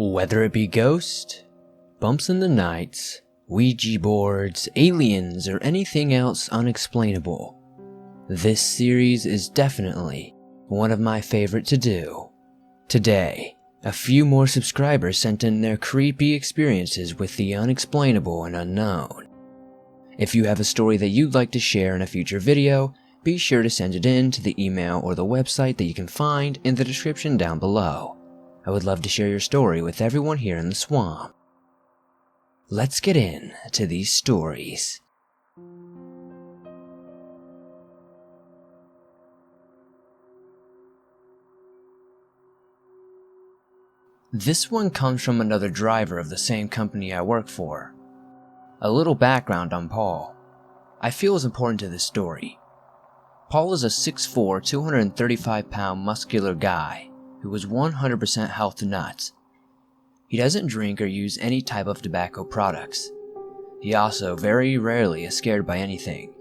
Whether it be ghosts, bumps in the nights, Ouija boards, aliens, or anything else unexplainable, this series is definitely one of my favorite to do. Today, a few more subscribers sent in their creepy experiences with the unexplainable and unknown. If you have a story that you'd like to share in a future video, be sure to send it in to the email or the website that you can find in the description down below. I would love to share your story with everyone here in the swamp. Let's get in to these stories. This one comes from another driver of the same company I work for. A little background on Paul. I feel is important to this story. Paul is a 6'4", 235-pound muscular guy who is 100% health nuts. He doesn't drink or use any type of tobacco products. He also very rarely is scared by anything.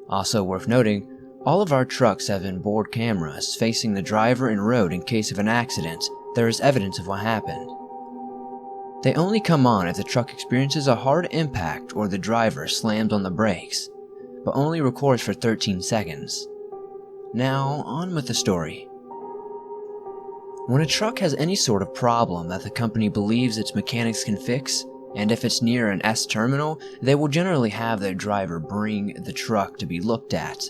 Also worth noting, all of our trucks have inboard cameras facing the driver and road in case of an accident. There is evidence of what happened. They only come on if the truck experiences a hard impact or the driver slams on the brakes, but only records for 13 seconds. Now, on with the story. When a truck has any sort of problem that the company believes its mechanics can fix, and if it's near an S terminal, they will generally have their driver bring the truck to be looked at.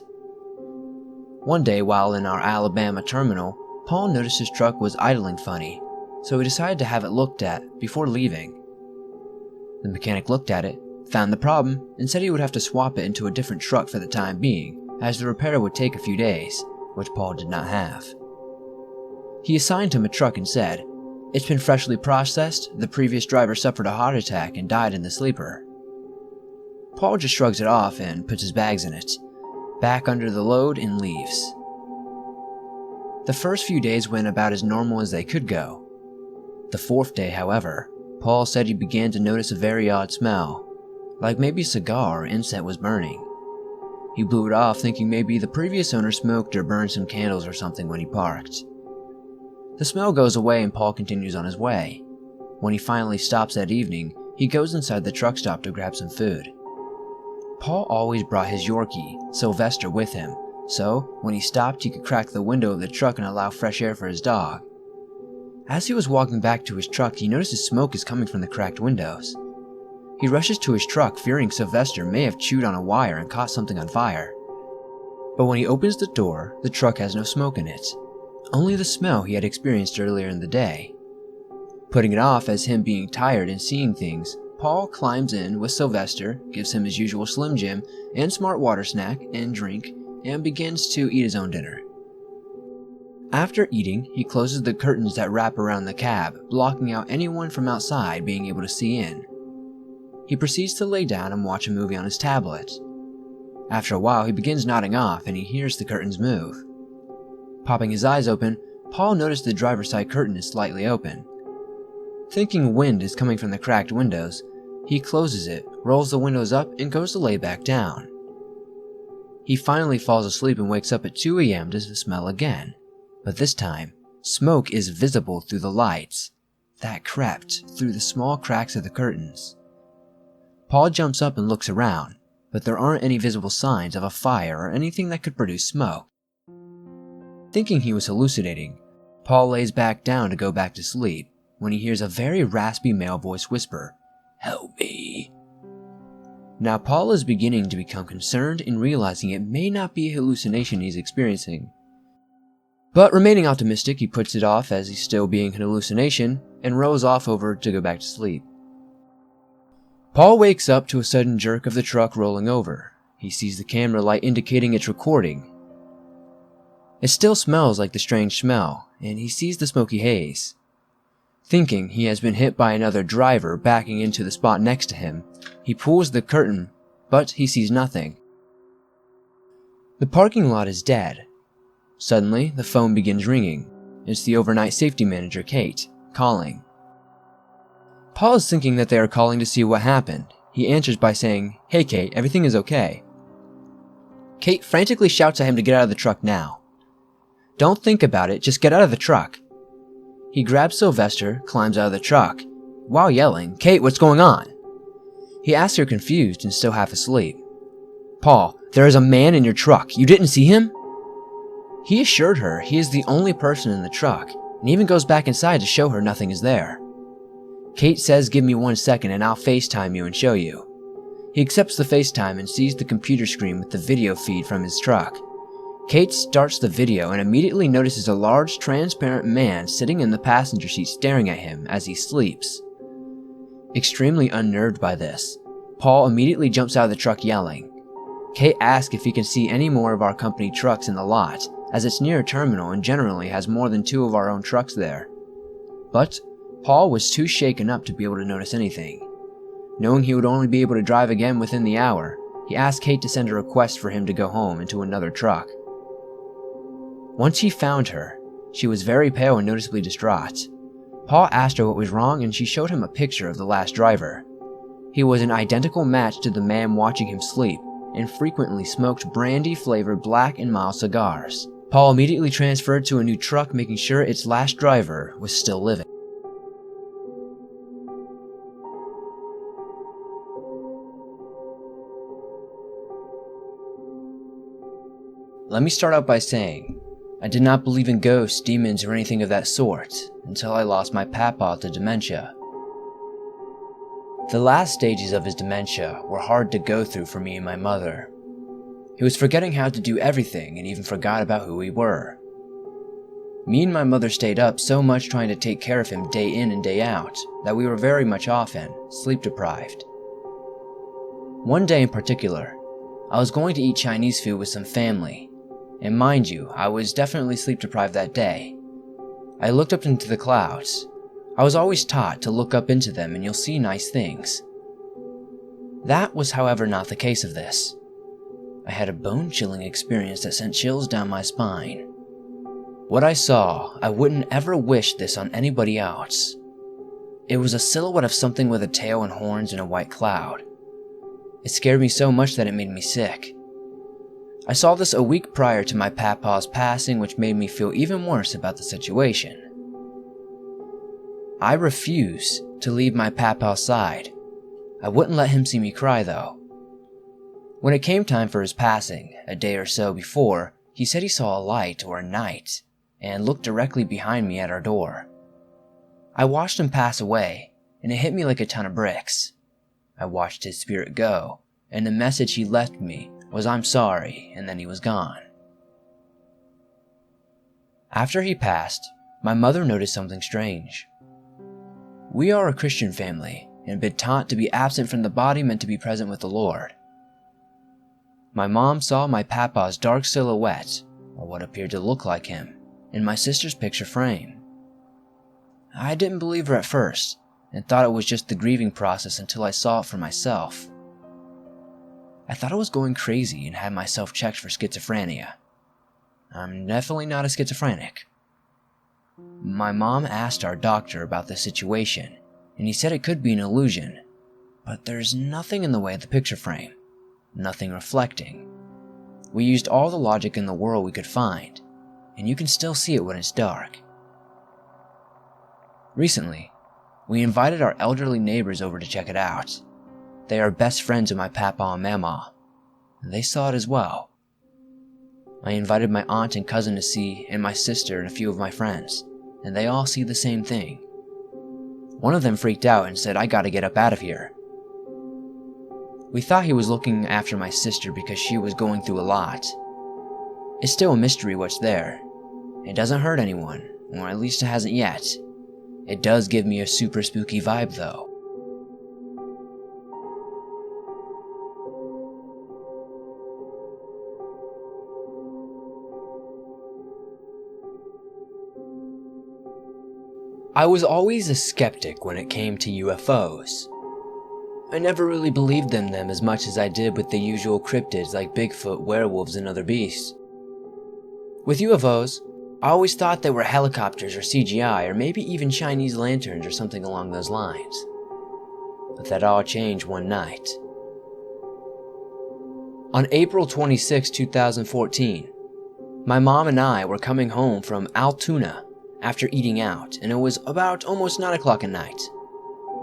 One day while in our Alabama terminal, Paul noticed his truck was idling funny, so he decided to have it looked at before leaving. The mechanic looked at it, found the problem, and said he would have to swap it into a different truck for the time being, as the repair would take a few days, which Paul did not have. He assigned him a truck and said, "It's been freshly processed, the previous driver suffered a heart attack and died in the sleeper." Paul just shrugs it off and puts his bags in it, back under the load, and leaves. The first few days went about as normal as they could go. The fourth day, however, Paul said he began to notice a very odd smell, like maybe a cigar or incense was burning. He blew it off thinking maybe the previous owner smoked or burned some candles or something when he parked. The smell goes away and Paul continues on his way. When he finally stops that evening, he goes inside the truck stop to grab some food. Paul always brought his Yorkie, Sylvester, with him, so when he stopped he could crack the window of the truck and allow fresh air for his dog. As he was walking back to his truck, he notices smoke is coming from the cracked windows. He rushes to his truck, fearing Sylvester may have chewed on a wire and caught something on fire. But when he opens the door, the truck has no smoke in it, only the smell he had experienced earlier in the day. Putting it off as him being tired and seeing things, Paul climbs in with Sylvester, gives him his usual Slim Jim and smart water snack and drink, and begins to eat his own dinner. After eating, he closes the curtains that wrap around the cab, blocking out anyone from outside being able to see in. He proceeds to lay down and watch a movie on his tablet. After a while, he begins nodding off and he hears the curtains move. Popping his eyes open, Paul noticed the driver's side curtain is slightly open. Thinking wind is coming from the cracked windows, he closes it, rolls the windows up, and goes to lay back down. He finally falls asleep and wakes up at 2 a.m. to the smell again, but this time, smoke is visible through the lights that crept through the small cracks of the curtains. Paul jumps up and looks around, but there aren't any visible signs of a fire or anything that could produce smoke. Thinking he was hallucinating, Paul lays back down to go back to sleep when he hears a very raspy male voice whisper, "Help me." Now Paul is beginning to become concerned and realizing it may not be a hallucination he's experiencing. But remaining optimistic, he puts it off as he's still being an hallucination and rolls off over to go back to sleep. Paul wakes up to a sudden jerk of the truck rolling over. He sees the camera light indicating it's recording. It still smells like the strange smell, and he sees the smoky haze. Thinking he has been hit by another driver backing into the spot next to him, he pulls the curtain, but he sees nothing. The parking lot is dead. Suddenly, the phone begins ringing. It's the overnight safety manager, Kate, calling. Paul is thinking that they are calling to see what happened. He answers by saying, "Hey Kate, everything is okay." Kate frantically shouts at him to get out of the truck now. "Don't think about it, just get out of the truck." He grabs Sylvester, climbs out of the truck, while yelling, "Kate, what's going on?" He asks her, confused and still half asleep, "Paul, there is a man in your truck. You didn't see him?" He assured her he is the only person in the truck, and even goes back inside to show her nothing is there. Kate says, "Give me 1 second and I'll FaceTime you and show you." He accepts the FaceTime and sees the computer screen with the video feed from his truck. Kate starts the video and immediately notices a large, transparent man sitting in the passenger seat staring at him as he sleeps. Extremely unnerved by this, Paul immediately jumps out of the truck yelling. Kate asks if he can see any more of our company trucks in the lot, as it's near a terminal and generally has more than 2 of our own trucks there. But Paul was too shaken up to be able to notice anything. Knowing he would only be able to drive again within the hour, he asked Kate to send a request for him to go home into another truck. Once he found her, she was very pale and noticeably distraught. Paul asked her what was wrong and she showed him a picture of the last driver. He was an identical match to the man watching him sleep and frequently smoked brandy-flavored Black and Mild cigars. Paul immediately transferred to a new truck, making sure its last driver was still living. Let me start out by saying, I did not believe in ghosts, demons, or anything of that sort until I lost my papa to dementia. The last stages of his dementia were hard to go through for me and my mother. He was forgetting how to do everything and even forgot about who we were. Me and my mother stayed up so much trying to take care of him day in and day out that we were very much often sleep deprived. One day in particular, I was going to eat Chinese food with some family, and mind you, I was definitely sleep deprived that day. I looked up into the clouds. I was always taught to look up into them and you'll see nice things. That was, however, not the case of this. I had a bone-chilling experience that sent chills down my spine. What I saw, I wouldn't ever wish this on anybody else. It was a silhouette of something with a tail and horns in a white cloud. It scared me so much that it made me sick. I saw this a week prior to my papa's passing, which made me feel even worse about the situation. I refused to leave my papa's side. I wouldn't let him see me cry though. When it came time for his passing, a day or so before, he said he saw a light or a knight and looked directly behind me at our door. I watched him pass away and it hit me like a ton of bricks. I watched his spirit go and the message he left me was "I'm sorry," and then he was gone. After he passed, my mother noticed something strange. We are a Christian family and have been taught to be absent from the body meant to be present with the Lord. My mom saw my papa's dark silhouette, or what appeared to look like him, in my sister's picture frame. I didn't believe her at first and thought it was just the grieving process until I saw it for myself. I thought I was going crazy and had myself checked for schizophrenia. I'm definitely not a schizophrenic. My mom asked our doctor about the situation, and he said it could be an illusion, but there's nothing in the way of the picture frame, nothing reflecting. We used all the logic in the world we could find, and you can still see it when it's dark. Recently, we invited our elderly neighbors over to check it out. They are best friends of my papa and mama, and they saw it as well. I invited my aunt and cousin to see, and my sister and a few of my friends, and they all see the same thing. One of them freaked out and said, "I gotta get up out of here." We thought he was looking after my sister because she was going through a lot. It's still a mystery what's there. It doesn't hurt anyone, or at least it hasn't yet. It does give me a super spooky vibe though. I was always a skeptic when it came to UFOs. I never really believed in them as much as I did with the usual cryptids like Bigfoot, werewolves, and other beasts. With UFOs, I always thought they were helicopters or CGI or maybe even Chinese lanterns or something along those lines. But that all changed one night. On April 26, 2014, my mom and I were coming home from Altoona, after eating out, and it was about almost 9 o'clock at night.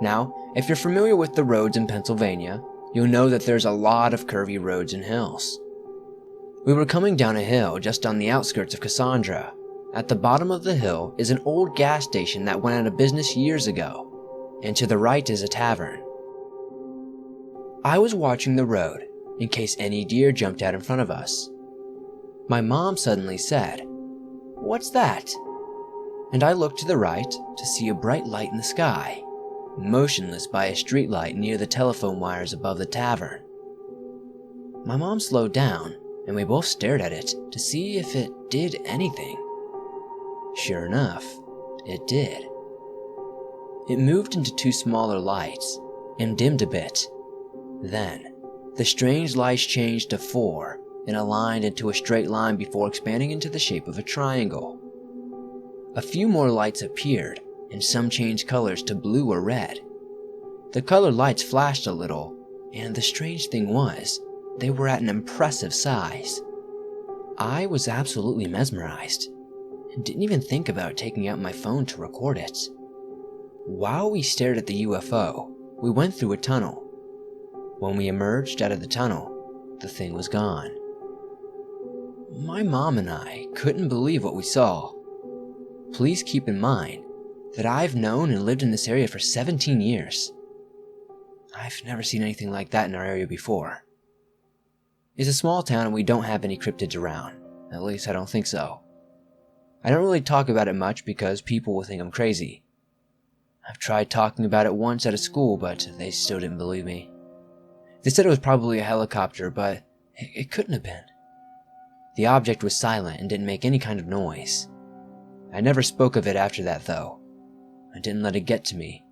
Now, if you're familiar with the roads in Pennsylvania, you'll know that there's a lot of curvy roads and hills. We were coming down a hill just on the outskirts of Cassandra. At the bottom of the hill is an old gas station that went out of business years ago, and to the right is a tavern. I was watching the road in case any deer jumped out in front of us. My mom suddenly said, "What's that?" And I looked to the right to see a bright light in the sky, motionless by a streetlight near the telephone wires above the tavern. My mom slowed down, and we both stared at it to see if it did anything. Sure enough, it did. It moved into 2 smaller lights and dimmed a bit. Then, the strange lights changed to 4 and aligned into a straight line before expanding into the shape of a triangle. A few more lights appeared, and some changed colors to blue or red. The colored lights flashed a little, and the strange thing was, they were at an impressive size. I was absolutely mesmerized, and didn't even think about taking out my phone to record it. While we stared at the UFO, we went through a tunnel. When we emerged out of the tunnel, the thing was gone. My mom and I couldn't believe what we saw. Please keep in mind that I've known and lived in this area for 17 years. I've never seen anything like that in our area before. It's a small town and we don't have any cryptids around. At least I don't think so. I don't really talk about it much because people will think I'm crazy. I've tried talking about it once at a school, but they still didn't believe me. They said it was probably a helicopter, but it couldn't have been. The object was silent and didn't make any kind of noise. I never spoke of it after that, though. I didn't let it get to me.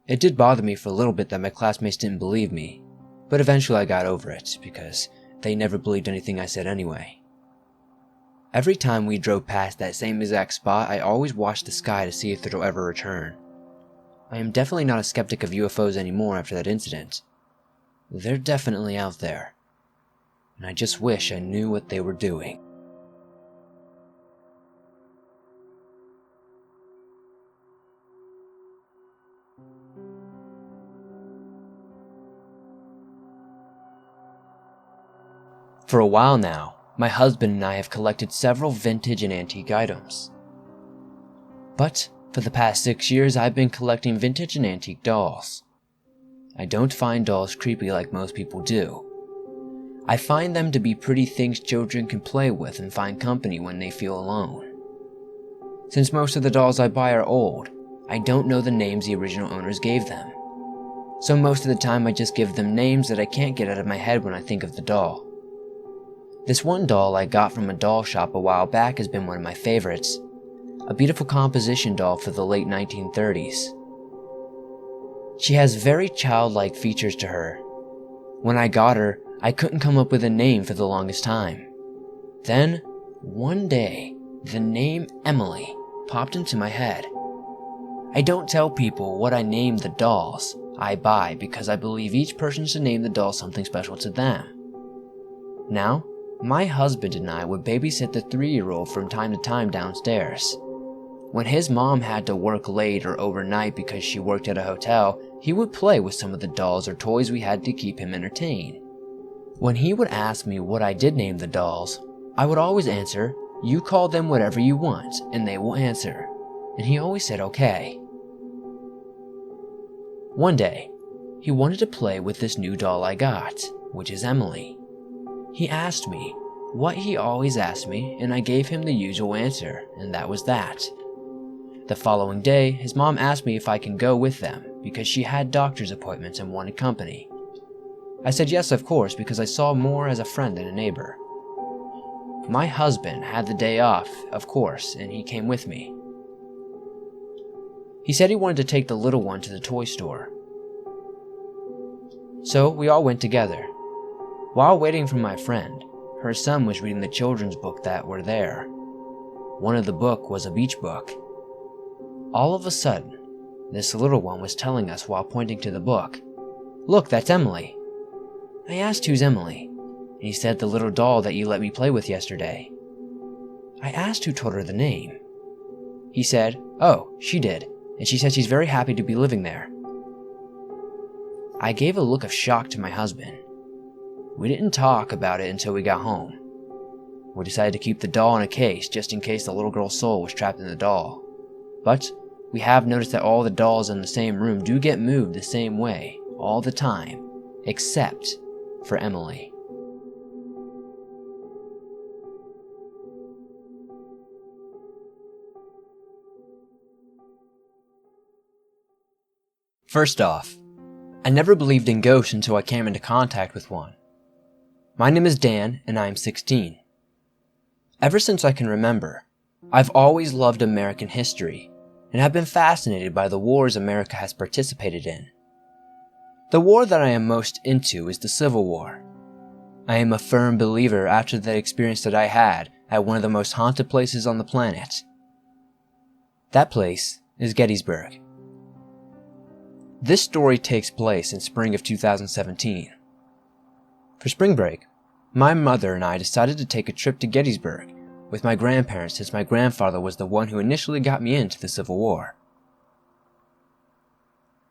It did bother me for a little bit that my classmates didn't believe me, but eventually I got over it because they never believed anything I said anyway. Every time we drove past that same exact spot, I always watched the sky to see if it'll ever return. I am definitely not a skeptic of UFOs anymore after that incident. They're definitely out there, and I just wish I knew what they were doing. For a while now, my husband and I have collected several vintage and antique items. But for the past 6 years, I've been collecting vintage and antique dolls. I don't find dolls creepy like most people do. I find them to be pretty things children can play with and find company when they feel alone. Since most of the dolls I buy are old, I don't know the names the original owners gave them. So most of the time I just give them names that I can't get out of my head when I think of the doll. This one doll I got from a doll shop a while back has been one of my favorites. A beautiful composition doll for the late 1930s. She has very childlike features to her. When I got her, I couldn't come up with a name for the longest time. Then, one day, the name Emily popped into my head. I don't tell people what I name the dolls I buy because I believe each person should name the doll something special to them. Now, my husband and I would babysit the 3-year-old from time to time downstairs. When his mom had to work late or overnight because she worked at a hotel, he would play with some of the dolls or toys we had to keep him entertained. When he would ask me what I did name the dolls, I would always answer, "You call them whatever you want, and they will answer." And he always said okay. One day, he wanted to play with this new doll I got, which is Emily. He asked me what he always asked me, and I gave him the usual answer, and that was that. The following day, his mom asked me if I can go with them because she had doctor's appointments and wanted company. I said yes, of course, because I saw more as a friend than a neighbor. My husband had the day off, of course, and he came with me. He said he wanted to take the little one to the toy store. So we all went together. While waiting for my friend, her son was reading the children's book that were there. One of the book was a beach book. All of a sudden, this little one was telling us while pointing to the book, "Look, that's Emily." I asked who's Emily, and he said the little doll that you let me play with yesterday. I asked who told her the name. He said, "Oh, she did, and she said she's very happy to be living there." I gave a look of shock to my husband. We didn't talk about it until we got home. We decided to keep the doll in a case just in case the little girl's soul was trapped in the doll. But we have noticed that all the dolls in the same room do get moved the same way all the time, except for Emily. First off, I never believed in ghosts until I came into contact with one. My name is Dan, and I am 16. Ever since I can remember, I've always loved American history, and have been fascinated by the wars America has participated in. The war that I am most into is the Civil War. I am a firm believer after the experience that I had at one of the most haunted places on the planet. That place is Gettysburg. This story takes place in spring of 2017. For spring break, my mother and I decided to take a trip to Gettysburg with my grandparents, since my grandfather was the one who initially got me into the Civil War.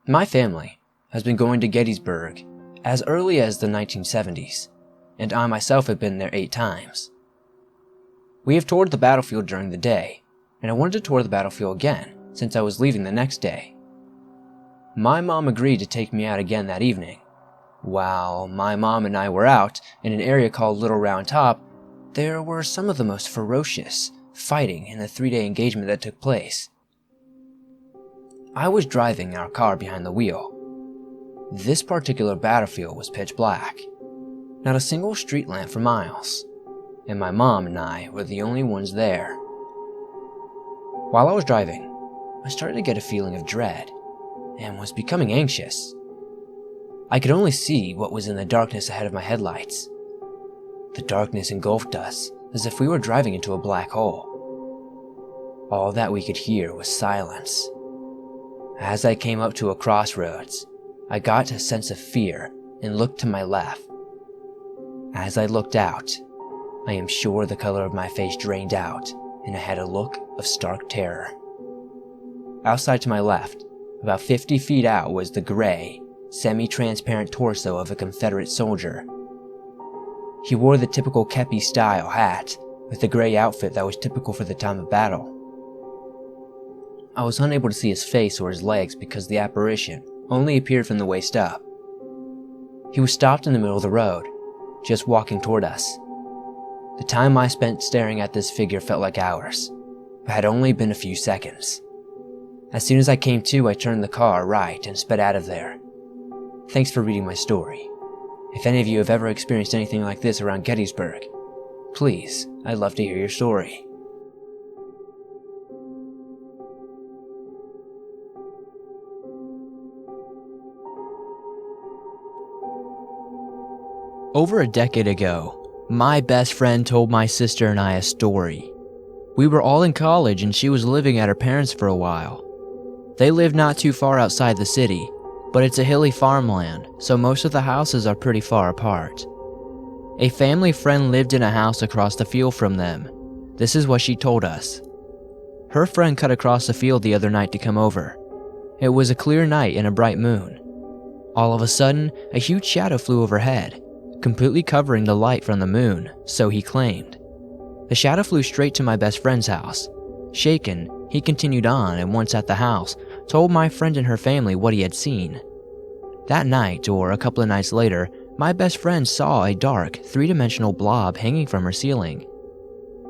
My family has been going to Gettysburg as early as the 1970s, and I myself have been there 8 times. We have toured the battlefield during the day, and I wanted to tour the battlefield again since I was leaving the next day. My mom agreed to take me out again that evening. While my mom and I were out in an area called Little Round Top, there were some of the most ferocious fighting in the 3-day engagement that took place. I was driving our car behind the wheel. This particular battlefield was pitch black, not a single street lamp for miles, and my mom and I were the only ones there. While I was driving, I started to get a feeling of dread and was becoming anxious. I could only see what was in the darkness ahead of my headlights. The darkness engulfed us as if we were driving into a black hole. All that we could hear was silence. As I came up to a crossroads, I got a sense of fear and looked to my left. As I looked out, I am sure the color of my face drained out, and I had a look of stark terror. Outside to my left, about 50 feet out, was the gray, semi-transparent torso of a Confederate soldier. He wore the typical kepi-style hat with the gray outfit that was typical for the time of battle. I was unable to see his face or his legs because the apparition only appeared from the waist up. He was stopped in the middle of the road, just walking toward us. The time I spent staring at this figure felt like hours, but had only been a few seconds. As soon as I came to, I turned the car right and sped out of there. Thanks for reading my story. If any of you have ever experienced anything like this around Gettysburg, please, I'd love to hear your story. Over a decade ago, my best friend told my sister and I a story. We were all in college and she was living at her parents' for a while. They live not too far outside the city, but it's a hilly farmland, so most of the houses are pretty far apart. A family friend lived in a house across the field from them. This is what she told us. Her friend cut across the field the other night to come over. It was a clear night and a bright moon. All of a sudden, a huge shadow flew overhead, completely covering the light from the moon, so he claimed. The shadow flew straight to my best friend's house. Shaken, he continued on, and once at the house, told my friend and her family what he had seen. That night, or a couple of nights later, my best friend saw a dark, 3-dimensional blob hanging from her ceiling.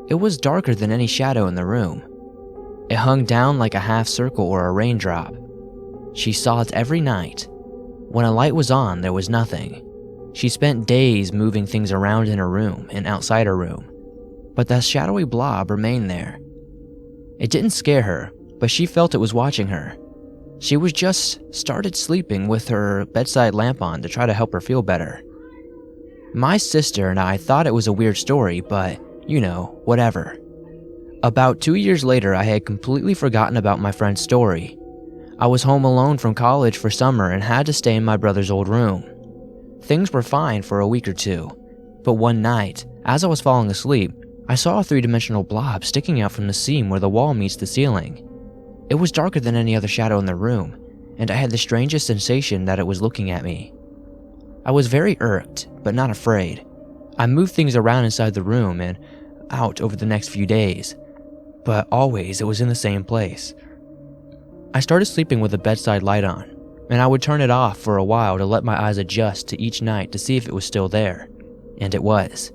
It was darker than any shadow in the room. It hung down like a half circle or a raindrop. She saw it every night. When a light was on, there was nothing. She spent days moving things around in her room and outside her room, but the shadowy blob remained there. It didn't scare her, but she felt it was watching her. She was just started sleeping with her bedside lamp on to try to help her feel better. My sister and I thought it was a weird story, but, whatever. About 2 years later, I had completely forgotten about my friend's story. I was home alone from college for summer and had to stay in my brother's old room. Things were fine for a week or two, but one night, as I was falling asleep, I saw a three-dimensional blob sticking out from the seam where the wall meets the ceiling. It was darker than any other shadow in the room, and I had the strangest sensation that it was looking at me. I was very irked, but not afraid. I moved things around inside the room and out over the next few days, but always it was in the same place. I started sleeping with the bedside light on, and I would turn it off for a while to let my eyes adjust to each night to see if it was still there, and it was.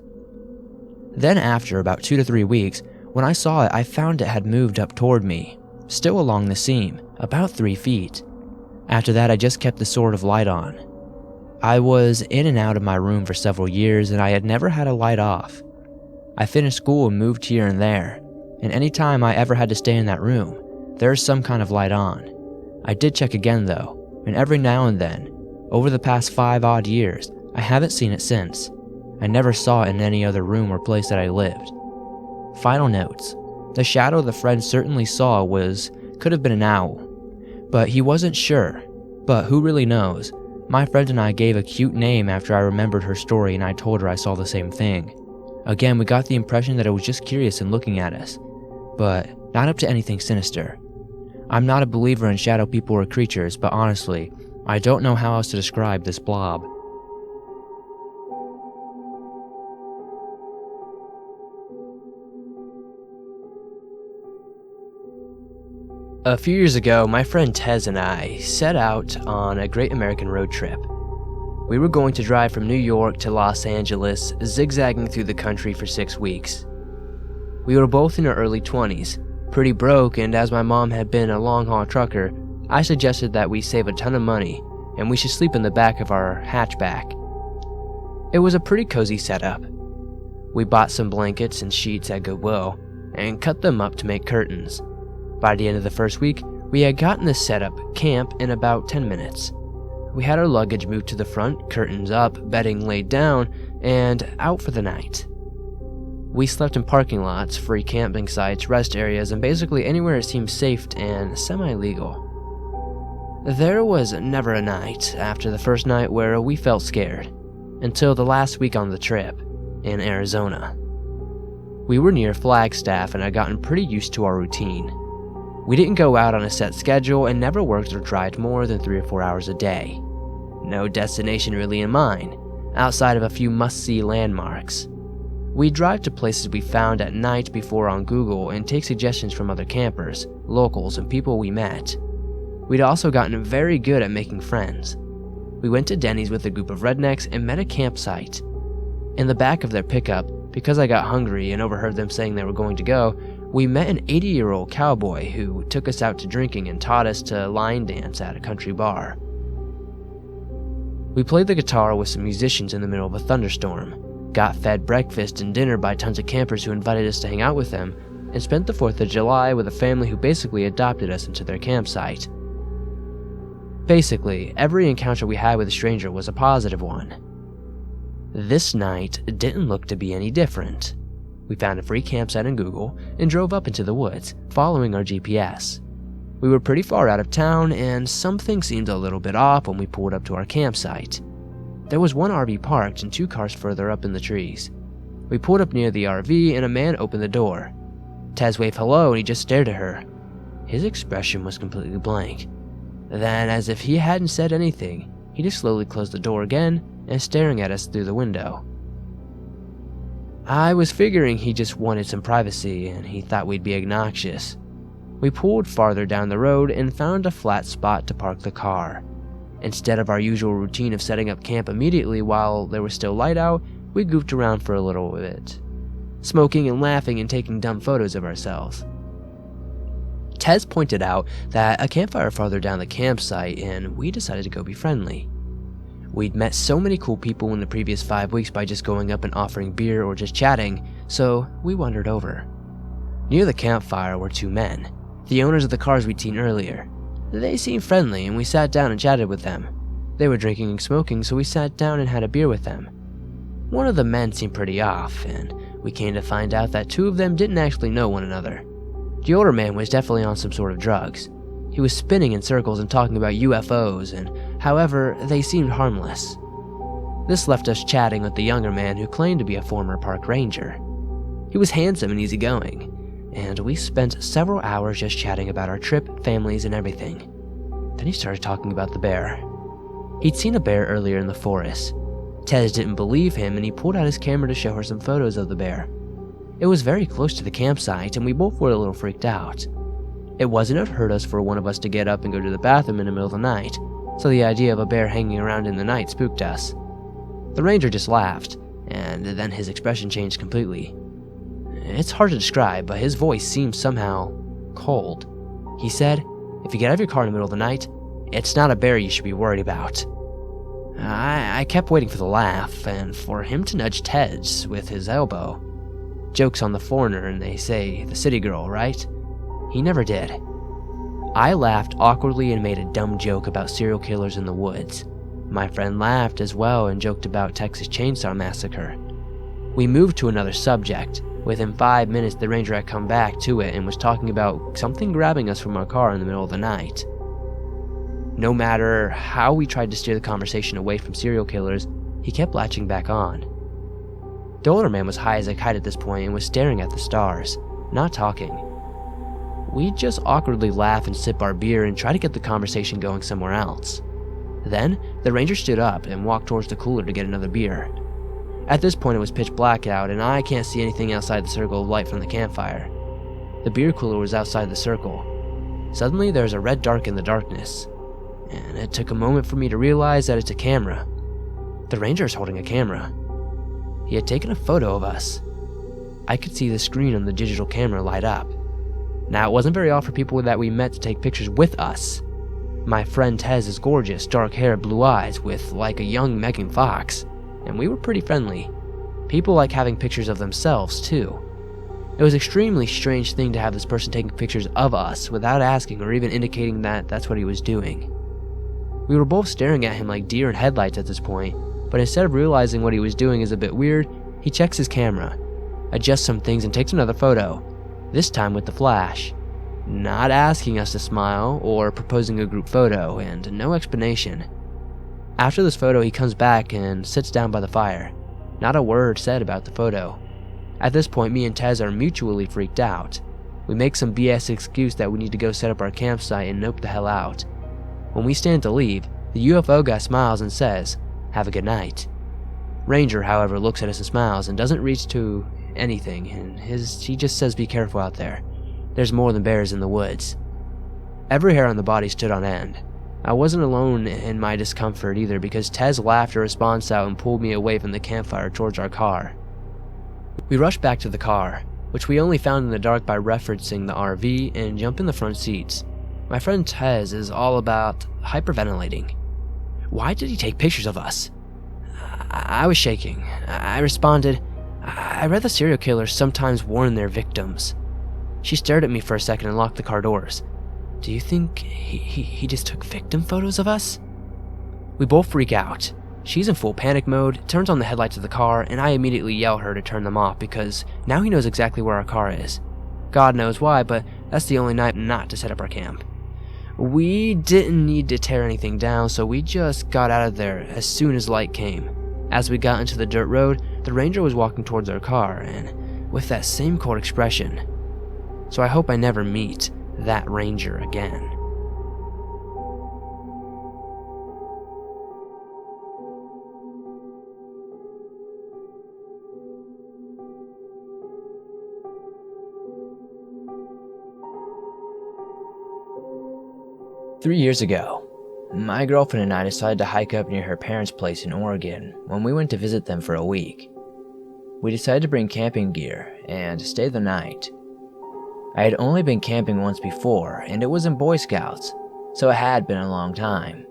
Then after about 2 to 3 weeks, when I saw it, I found it had moved up toward me, still along the seam, about 3 feet. After that, I just kept the sort of light on. I was in and out of my room for several years, and I had never had a light off. I finished school and moved here and there, and any time I ever had to stay in that room, there's some kind of light on. I did check again though, and every now and then, over the past 5 odd years, I haven't seen it since. I never saw it in any other room or place that I lived. Final notes. The shadow the friend certainly saw could have been an owl, but he wasn't sure. But who really knows? My friend and I gave a cute name after I remembered her story and I told her I saw the same thing. Again, we got the impression that it was just curious and looking at us, but not up to anything sinister. I'm not a believer in shadow people or creatures, but honestly, I don't know how else to describe this blob. A few years ago, my friend Tez and I set out on a great American road trip. We were going to drive from New York to Los Angeles, zigzagging through the country for 6 weeks. We were both in our early 20s, pretty broke, and as my mom had been a long-haul trucker, I suggested that we save a ton of money and we should sleep in the back of our hatchback. It was a pretty cozy setup. We bought some blankets and sheets at Goodwill and cut them up to make curtains. By the end of the first week, we had gotten the setup camp in about 10 minutes. We had our luggage moved to the front, curtains up, bedding laid down, and out for the night. We slept in parking lots, free camping sites, rest areas, and basically anywhere it seemed safe and semi-legal. There was never a night after the first night where we felt scared, until the last week on the trip, in Arizona. We were near Flagstaff and had gotten pretty used to our routine. We didn't go out on a set schedule and never worked or drive more than 3 or 4 hours a day. No destination really in mind, outside of a few must-see landmarks. We'd drive to places we found at night before on Google and take suggestions from other campers, locals, and people we met. We'd also gotten very good at making friends. We went to Denny's with a group of rednecks and met a campsite. In the back of their pickup, because I got hungry and overheard them saying they were going to go, we met an 80-year-old cowboy who took us out to drinking and taught us to line dance at a country bar. We played the guitar with some musicians in the middle of a thunderstorm, got fed breakfast and dinner by tons of campers who invited us to hang out with them, and spent the 4th of July with a family who basically adopted us into their campsite. Basically, every encounter we had with a stranger was a positive one. This night didn't look to be any different. We found a free campsite on Google and drove up into the woods, following our GPS. We were pretty far out of town, and something seemed a little bit off when we pulled up to our campsite. There was one RV parked and 2 cars further up in the trees. We pulled up near the RV and a man opened the door. Tez waved hello and he just stared at her. His expression was completely blank. Then, as if he hadn't said anything, he just slowly closed the door again and staring at us through the window. I was figuring he just wanted some privacy and he thought we'd be obnoxious. We pulled farther down the road and found a flat spot to park the car. Instead of our usual routine of setting up camp immediately while there was still light out, we goofed around for a little bit, smoking and laughing and taking dumb photos of ourselves. Tez pointed out that a campfire farther down the campsite and we decided to go be friendly. We'd met so many cool people in the previous 5 weeks by just going up and offering beer or just chatting, so we wandered over. Near the campfire were 2 men, the owners of the cars we'd seen earlier. They seemed friendly and we sat down and chatted with them. They were drinking and smoking, so we sat down and had a beer with them. One of the men seemed pretty off, and we came to find out that 2 of them didn't actually know one another. The older man was definitely on some sort of drugs. He was spinning in circles and talking about UFOs, and however, they seemed harmless. This left us chatting with the younger man who claimed to be a former park ranger. He was handsome and easygoing, and we spent several hours just chatting about our trip, families, and everything. Then he started talking about the bear. He'd seen a bear earlier in the forest. Tez didn't believe him, and he pulled out his camera to show her some photos of the bear. It was very close to the campsite, and we both were a little freaked out. It wasn't unheard of for one of us to get up and go to the bathroom in the middle of the night, so the idea of a bear hanging around in the night spooked us. The ranger just laughed, and then his expression changed completely. It's hard to describe, but his voice seemed somehow cold. He said, "If you get out of your car in the middle of the night, it's not a bear you should be worried about." I kept waiting for the laugh, and for him to nudge Ted's with his elbow. Joke's on the foreigner, and they say the city girl, right? He never did. I laughed awkwardly and made a dumb joke about serial killers in the woods. My friend laughed as well and joked about Texas Chainsaw Massacre. We moved to another subject. Within 5 minutes, the ranger had come back to it and was talking about something grabbing us from our car in the middle of the night. No matter how we tried to steer the conversation away from serial killers, he kept latching back on. The older man was high as a kite at this point and was staring at the stars, not talking. We'd just awkwardly laugh and sip our beer and try to get the conversation going somewhere else. Then, the ranger stood up and walked towards the cooler to get another beer. At this point it was pitch black out and I can't see anything outside the circle of light from the campfire. The beer cooler was outside the circle. Suddenly there was a red dark in the darkness, and it took a moment for me to realize that it's a camera. The ranger is holding a camera. He had taken a photo of us. I could see the screen on the digital camera light up. Now, it wasn't very odd for people that we met to take pictures with us. My friend Tez is gorgeous, dark hair, blue eyes, with like a young Megan Fox, and we were pretty friendly. People like having pictures of themselves, too. It was an extremely strange thing to have this person taking pictures of us without asking or even indicating that that's what he was doing. We were both staring at him like deer in headlights at this point, but instead of realizing what he was doing is a bit weird, he checks his camera, adjusts some things, and takes another photo, this time with the flash, not asking us to smile or proposing a group photo, and no explanation. After this photo, he comes back and sits down by the fire. Not a word said about the photo. At this point, me and Tez are mutually freaked out. We make some BS excuse that we need to go set up our campsite and nope the hell out. When we stand to leave, the UFO guy smiles and says, "Have a good night." Ranger, however, looks at us and smiles and doesn't reach to anything, and he just says, "Be careful out there. There's more than bears in the woods." Every hair on the body stood on end. I wasn't alone in my discomfort either, because Tez laughed a response out and pulled me away from the campfire towards our car. We rushed back to the car, which we only found in the dark by referencing the RV, and jump in the front seats. My friend Tez is all about hyperventilating. Why did he take pictures of us? I was shaking. I responded, "I read the serial killers sometimes warn their victims." She stared at me for a second and locked the car doors. "Do you think he just took victim photos of us?" We both freak out. She's in full panic mode, turns on the headlights of the car, and I immediately yell her to turn them off because now he knows exactly where our car is. God knows why, but that's the only night not to set up our camp. We didn't need to tear anything down, so we just got out of there as soon as light came. As we got into the dirt road, the ranger was walking towards our car, and with that same cold expression. So I hope I never meet that ranger again. Three years ago, my girlfriend and I decided to hike up near her parents' place in Oregon when we went to visit them for a week. We decided to bring camping gear and stay the night. I had only been camping once before, and it was in Boy Scouts, so it had been a long time.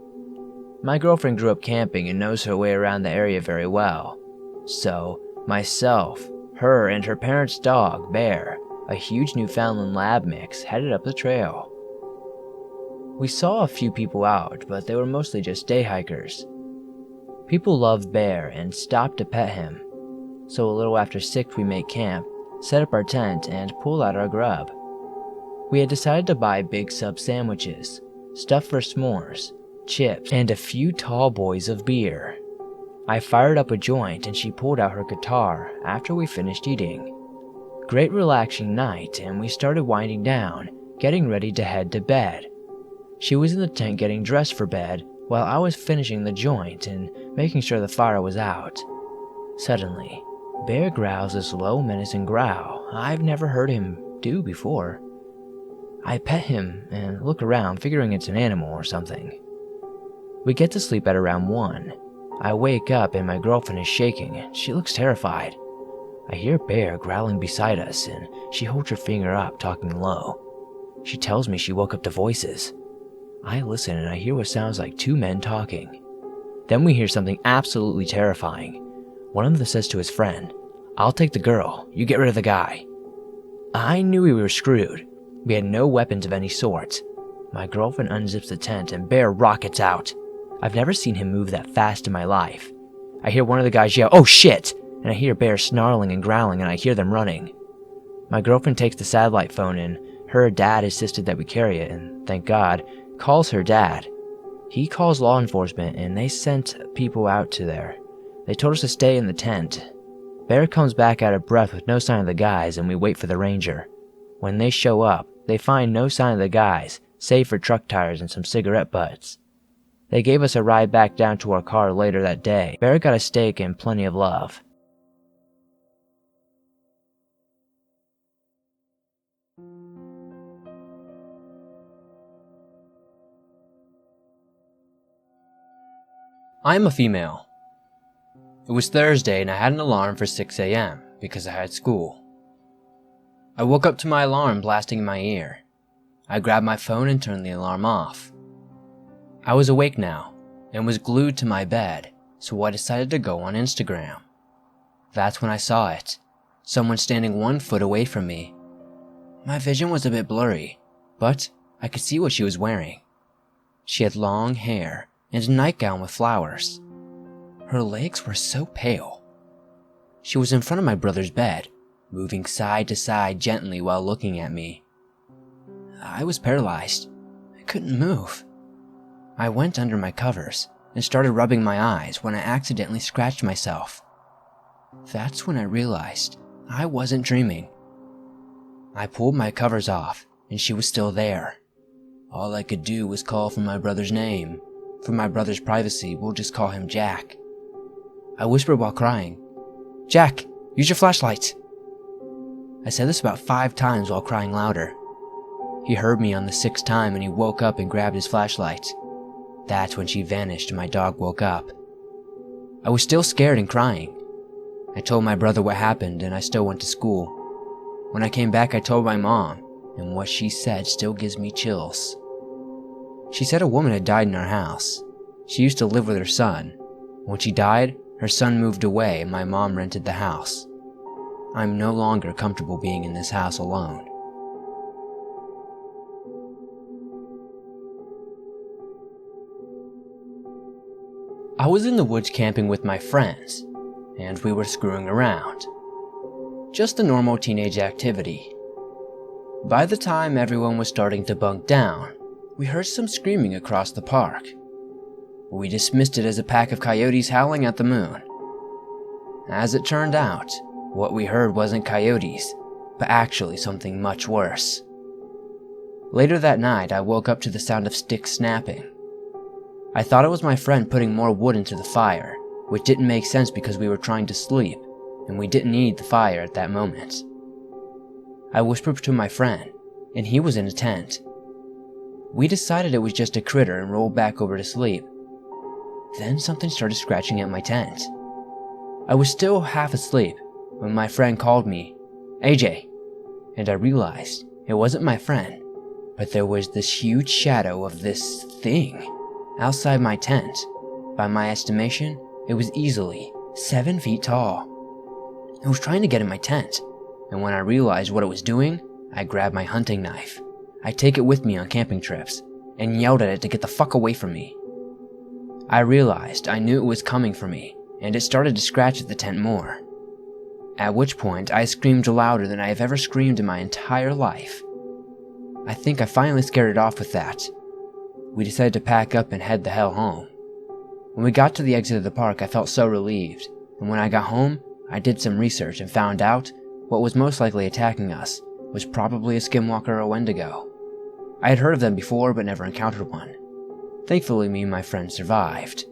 My girlfriend grew up camping and knows her way around the area very well. So, myself, her, and her parents' dog, Bear, a huge Newfoundland lab mix, headed up the trail. We saw a few people out, but they were mostly just day hikers. People loved Bear and stopped to pet him. So a little after 6 we made camp, set up our tent, and pulled out our grub. We had decided to buy big sub sandwiches, stuff for s'mores, chips, and a few tall boys of beer. I fired up a joint and she pulled out her guitar after we finished eating. Great relaxing night, and we started winding down, getting ready to head to bed. She was in the tent getting dressed for bed, while I was finishing the joint and making sure the fire was out. Suddenly, Bear growls this low, menacing growl I've never heard him do before. I pet him and look around, figuring it's an animal or something. We get to sleep at around 1. I wake up and my girlfriend is shaking. She looks terrified. I hear Bear growling beside us, and she holds her finger up, talking low. She tells me she woke up to voices. I listen and I hear what sounds like 2 men talking. Then we hear something absolutely terrifying. One of them says to his friend, "I'll take the girl, you get rid of the guy." I knew we were screwed. We had no weapons of any sort. My girlfriend unzips the tent and Bear rockets out. I've never seen him move that fast in my life. I hear one of the guys yell, "Oh shit!" and I hear Bear snarling and growling, and I hear them running. My girlfriend takes the satellite phone and her dad insisted that we carry it, and thank God, calls her dad. He calls law enforcement and they sent people out to there. They told us to stay in the tent. Bear comes back out of breath with no sign of the guys, and we wait for the ranger. When they show up, they find no sign of the guys, save for truck tires and some cigarette butts. They gave us a ride back down to our car later that day. Bear got a steak and plenty of love. I'm a female. It was Thursday and I had an alarm for 6 a.m. because I had school. I woke up to my alarm blasting in my ear. I grabbed my phone and turned the alarm off. I was awake now and was glued to my bed, so I decided to go on Instagram. That's when I saw it. Someone standing 1 foot away from me. My vision was a bit blurry, but I could see what she was wearing. She had long hair and a nightgown with flowers. Her legs were so pale. She was in front of my brother's bed, moving side to side gently while looking at me. I was paralyzed. I couldn't move. I went under my covers and started rubbing my eyes when I accidentally scratched myself. That's when I realized I wasn't dreaming. I pulled my covers off and she was still there. All I could do was call for my brother's name. For my brother's privacy, we'll just call him Jack. I whispered while crying, "Jack, use your flashlight." I said this about 5 times while crying louder. He heard me on the 6th time and he woke up and grabbed his flashlight. That's when she vanished and my dog woke up. I was still scared and crying. I told my brother what happened and I still went to school. When I came back, I told my mom, and what she said still gives me chills. She said a woman had died in our house. She used to live with her son. When she died, her son moved away and my mom rented the house. I'm no longer comfortable being in this house alone. I was in the woods camping with my friends, and we were screwing around. Just a normal teenage activity. By the time everyone was starting to bunk down, we heard some screaming across the park. We dismissed it as a pack of coyotes howling at the moon. As it turned out, what we heard wasn't coyotes, but actually something much worse. Later that night, I woke up to the sound of sticks snapping. I thought it was my friend putting more wood into the fire, which didn't make sense because we were trying to sleep, and we didn't need the fire at that moment. I whispered to my friend, and he was in a tent. We decided it was just a critter and rolled back over to sleep. Then something started scratching at my tent. I was still half asleep when my friend called me, "AJ," and I realized it wasn't my friend, but there was this huge shadow of this thing outside my tent. By my estimation, it was easily 7 feet tall. It was trying to get in my tent, and when I realized what it was doing, I grabbed my hunting knife. I take it with me on camping trips, and yelled at it to get the fuck away from me. I realized I knew it was coming for me, and it started to scratch at the tent more. At which point, I screamed louder than I have ever screamed in my entire life. I think I finally scared it off with that. We decided to pack up and head the hell home. When we got to the exit of the park, I felt so relieved, and when I got home, I did some research and found out What was most likely attacking us was probably a skinwalker or a wendigo. I had heard of them before but never encountered one. Thankfully, me and my friend survived.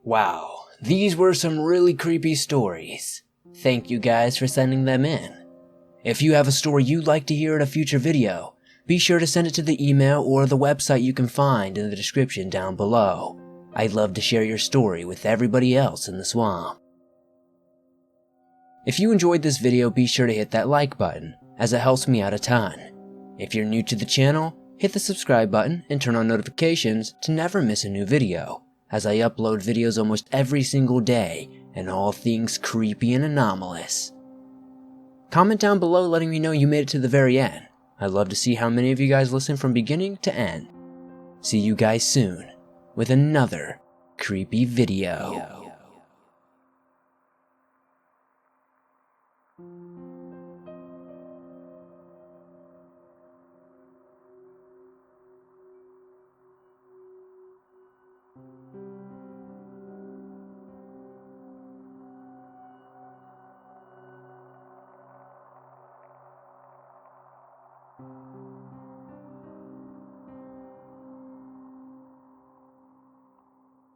Wow, these were some really creepy stories. Thank you guys for sending them in. If you have a story you'd like to hear in a future video, be sure to send it to the email or the website you can find in the description down below. I'd love to share your story with everybody else in the swamp. If you enjoyed this video, be sure to hit that like button, as it helps me out a ton. If you're new to the channel, hit the subscribe button and turn on notifications to never miss a new video, as I upload videos almost every single day and all things creepy and anomalous. Comment down below letting me know you made it to the very end. I'd love to see how many of you guys listen from beginning to end. See you guys soon with another creepy video.